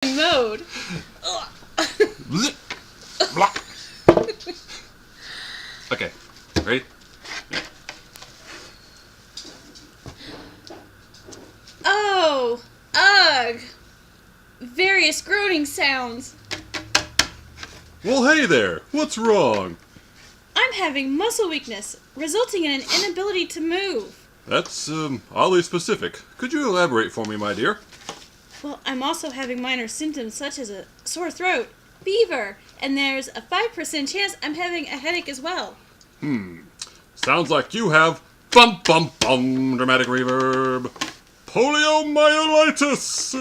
mode. Okay, ready? Oh, ugh. Various groaning sounds. Well, hey there. What's wrong? I'm having muscle weakness, resulting in an inability to move. That's, oddly specific. Could you elaborate for me, my dear? Well, I'm also having minor symptoms such as a sore throat, fever, and there's a 5% chance I'm having a headache as well. Sounds like you have bum bum bum dramatic reverb. Poliomyelitis.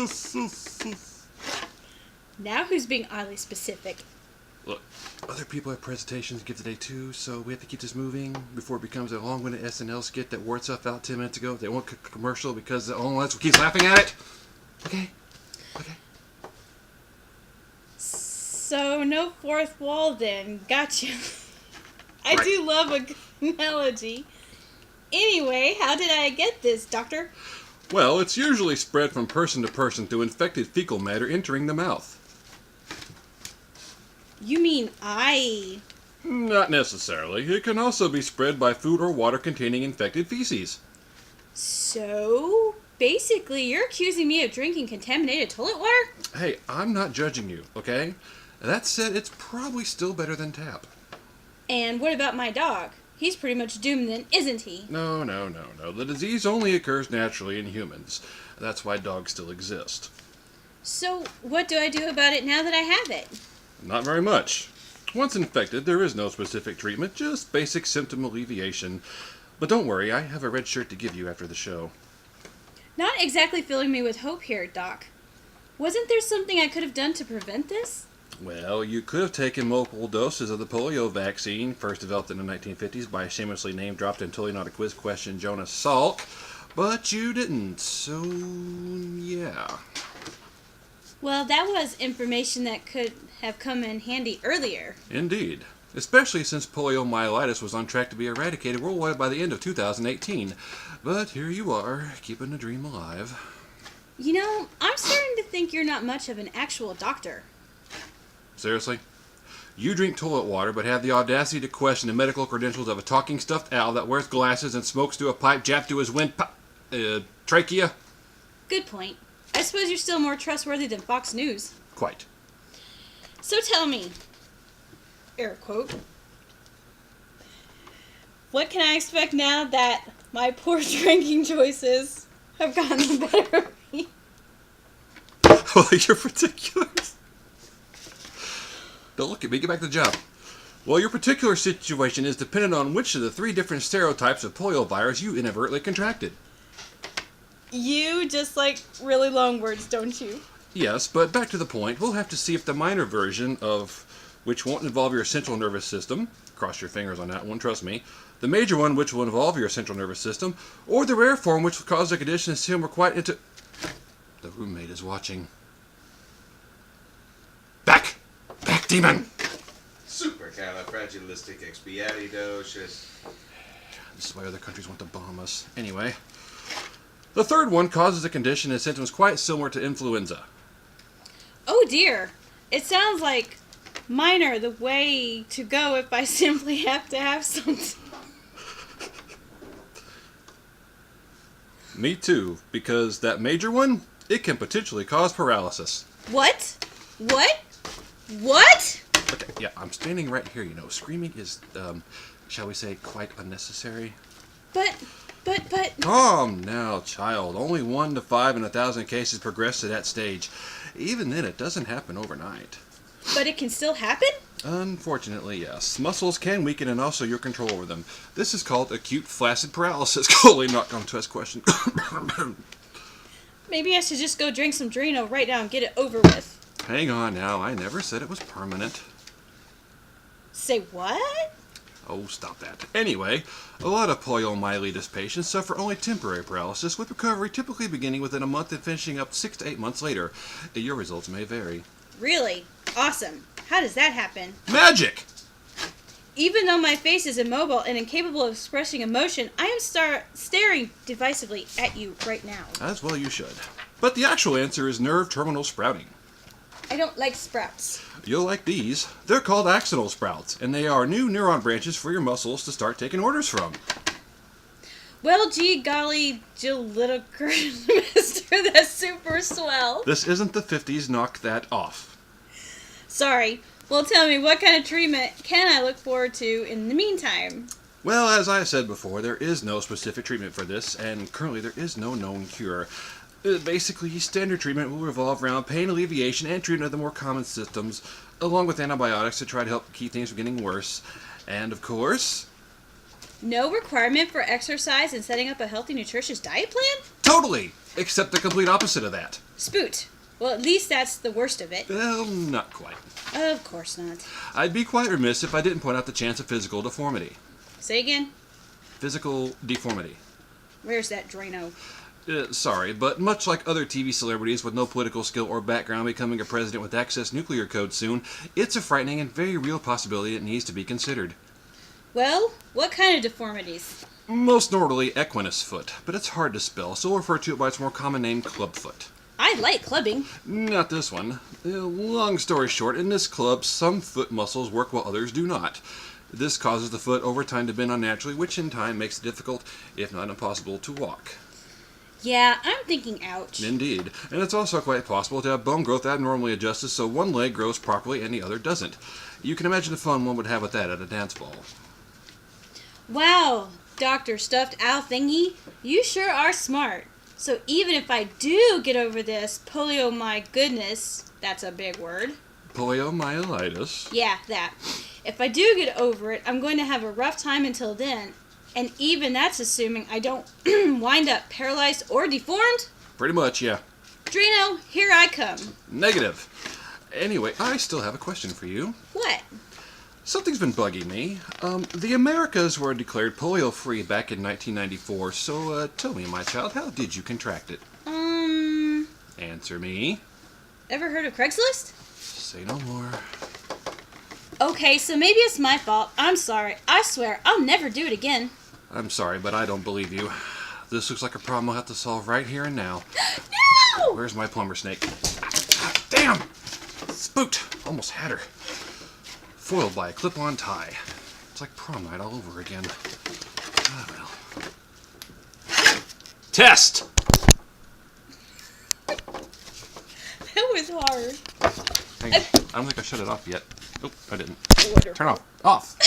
Now who's being oddly specific? Look, other people have presentations to give today too, so we have to keep this moving before it becomes a long-winded SNL skit that wore itself out 10 minutes ago. They won't commercial because the audience keeps laughing at it. Okay. So, no fourth wall then. Gotcha. I Right. do love a good melody. Anyway, how did I get this, doctor? Well, it's usually spread from person to person through infected fecal matter entering the mouth. You mean I... Not necessarily. It can also be spread by food or water containing infected feces. So, basically, you're accusing me of drinking contaminated toilet water? Hey, I'm not judging you, okay? That said, it's probably still better than tap. And what about my dog? He's pretty much doomed then, isn't he? No. The disease only occurs naturally in humans. That's why dogs still exist. So, what do I do about it now that I have it? Not very much. Once infected, there is no specific treatment, just basic symptom alleviation. But don't worry, I have a red shirt to give you after the show. Not exactly filling me with hope here, Doc. Wasn't there something I could have done to prevent this? Well, you could have taken multiple doses of the polio vaccine, first developed in the 1950s by shamelessly name-dropped and totally not a quiz question Jonas Salk, but you didn't, so yeah. Well, that was information that could have come in handy earlier. Indeed. Especially since poliomyelitis was on track to be eradicated worldwide by the end of 2018. But here you are, keeping the dream alive. You know, I'm starting to think you're not much of an actual doctor. Seriously? You drink toilet water, but have the audacity to question the medical credentials of a talking stuffed owl that wears glasses and smokes through a pipe jabbed to his trachea? Good point. I suppose you're still more trustworthy than Fox News. Quite. So tell me, air quote, what can I expect now that my poor drinking choices have gotten the better of me? Well, your particulars. Don't look at me, get back to the job. Well, your particular situation is dependent on which of the 3 different stereotypes of poliovirus you inadvertently contracted. You just like really long words, don't you? Yes, but back to the point, we'll have to see if the minor version of which won't involve your central nervous system, cross your fingers on that one, trust me, the major one which will involve your central nervous system, or the rare form which will cause the condition to seem quite into... The roommate is watching. Back, demon! Supercalifragilisticexpialidocious. This is why other countries want to bomb us. Anyway, the third one causes a condition and symptoms quite similar to influenza. Oh dear. It sounds like minor the way to go if I simply have to have something. Me too, because that major one, it can potentially cause paralysis. What? Okay, yeah, I'm standing right here, Screaming is, shall we say, quite unnecessary. But... Calm now, child. Only 1 to 5 in 1,000 cases progress to that stage. Even then, it doesn't happen overnight. But it can still happen? Unfortunately, yes. Muscles can weaken and also your control over them. This is called acute flaccid paralysis. Holy knock on test question. Maybe I should just go drink some Drano right now and get it over with. Hang on now. I never said it was permanent. Say what? Oh, stop that. Anyway, a lot of poliomyelitis patients suffer only temporary paralysis, with recovery typically beginning within a month and finishing up 6 to 8 months later. Your results may vary. Really? Awesome. How does that happen? Magic! Even though my face is immobile and incapable of expressing emotion, I am staring divisively at you right now. As well you should. But the actual answer is nerve terminal sprouting. don't like sprouts. You'll like these. They're called axonal sprouts, and they are new neuron branches for your muscles to start taking orders from. Well, gee golly, Jill Little Mister, that's super swell. This isn't the 50s, knock that off. Sorry. Well, tell me, what kind of treatment can I look forward to in the meantime? Well, as I said before, there is no specific treatment for this, and currently there is no known cure. Basically, standard treatment will revolve around pain alleviation and treatment of the more common symptoms, along with antibiotics to try to help keep things from getting worse. And of course... No requirement for exercise and setting up a healthy, nutritious diet plan? Totally! Except the complete opposite of that. Spoot. Well, at least that's the worst of it. Well, not quite. Of course not. I'd be quite remiss if I didn't point out the chance of physical deformity. Say again? Physical deformity. Where's that Drano? Sorry, but much like other TV celebrities with no political skill or background becoming a president with access nuclear code soon, it's a frightening and very real possibility that needs to be considered. Well, what kind of deformities? Most normally equinus foot, but it's hard to spell, so we'll refer to it by its more common name, clubfoot. I like clubbing. Not this one. Long story short, in this club, some foot muscles work while others do not. This causes the foot over time to bend unnaturally, which in time makes it difficult, if not impossible, to walk. Yeah, I'm thinking ouch. Indeed. And it's also quite possible to have bone growth abnormally adjusted so one leg grows properly and the other doesn't. You can imagine the fun one would have with that at a dance ball. Wow, Dr. Stuffed Owl Thingy, you sure are smart. So even if I do get over this polio, my goodness, that's a big word. Poliomyelitis. Yeah, that. If I do get over it, I'm going to have a rough time until then. And even that's assuming I don't wind up paralyzed or deformed. Pretty much, yeah. Drano, here I come. Negative. Anyway, I still have a question for you. What? Something's been bugging me. The Americas were declared polio-free back in 1994, so tell me, my child, how did you contract it? Answer me. Ever heard of Craigslist? Say no more. Okay, so maybe it's my fault. I'm sorry. I swear, I'll never do it again. I'm sorry, but I don't believe you. This looks like a problem I'll have to solve right here and now. No! Where's my plumber snake? Damn! Spooked! Almost had her. Foiled by a clip-on tie. It's like prom night all over again. Ah, well. Test! That was hard. Hang on. I don't think I shut it off yet. Oh, I didn't. Wonderful. Turn off. Off!